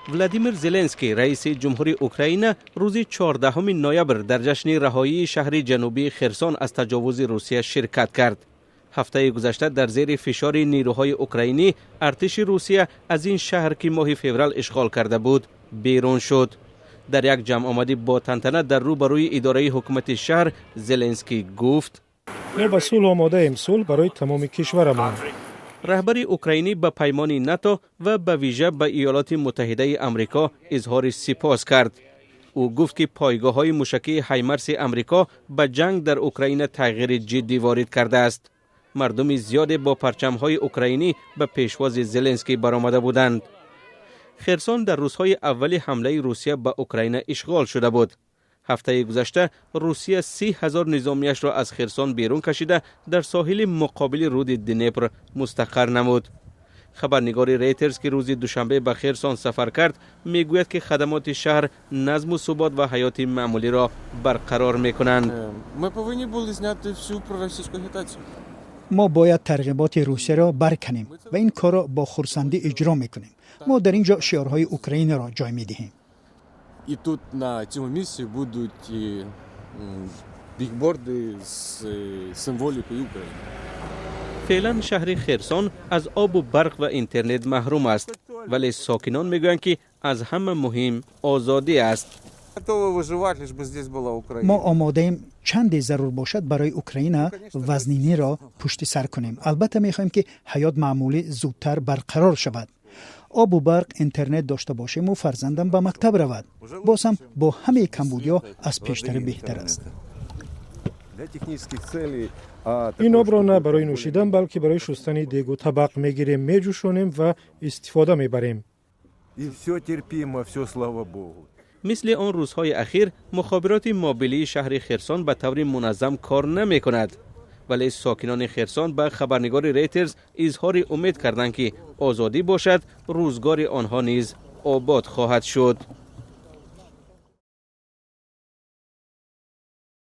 ولادیمیر زلنسکی رئیس جمهوری اوکراین روز 14 نوامبر در جشن رهایی شهر جنوبی خرسون از تجاوز روسیه شرکت کرد. هفته گذشته در زیر فشار نیروهای اوکراینی ارتش روسیه از این شهر که ماه فوریه اشغال کرده بود بیرون شد. در یک جمع آمدی با تنتنه در روبروی اداره حکومت شهر زلنسکی گفت: ما به صلح آماده ایم، صلح برای تمام کشورمان. رهبر اوکراینی به پیمان ناتو و به ویژه به ایالات متحده آمریکا اظهار سپاس کرد. او گفت که پایگاه‌های موشکی هایمارس آمریکا به جنگ در اوکراین تغییر جدی وارد کرده است. مردم زیاد با پرچم‌های اوکراینی به پیشواز زلنسکی برآمده بودند. خرسون در روزهای اول حمله روسیه به اوکراین اشغال شده بود. هفته گذشته روسیه 30,000 نظامیش را از خرسون بیرون کشیده در ساحل مقابل رود دنیپر مستقر نمود. خبرنگار ریترز که روز دوشنبه به خرسون سفر کرد میگوید که خدمات شهر نظم و ثبات و حیات معمولی را برقرار میکنند. ما باید ترغیبات روسیه را برکنیم و این کار را با خرسندی اجرا میکنیم. ما در اینجا شعارهای اوکراین را جای میدهیم. І тут на цьому місці будуть бігборди з символікою України. فعلا شهر خرسون از آب و برق و اینترنت محروم است، ولی ساکنان میگویند که از همه مهم آزادی است. ما آماده ایم چندی ضرور باشد برای اوکراین وزنینی را پشت سر کنیم. البته میخوایم که حیات معمولی زودتر برقرار شود. آب و برق اینترنت داشته باشیم و فرزندم به مکتب رود. باز هم با همه کمبودیا از پیشتر بهتر است. این آب را نه برای نوشیدن بلکه برای شستن دیگ و طبق میگیریم، میجوشانیم و استفاده میبریم. مثل آن روزهای اخیر مخابرات مابلی شهر خرسون به طور منظم کار نمی کند، ولی ساکنان خرسون به خبرنگار ریترز اظهار امید کردند که آزادی باشد روزگار آنها نیز آباد خواهد شد.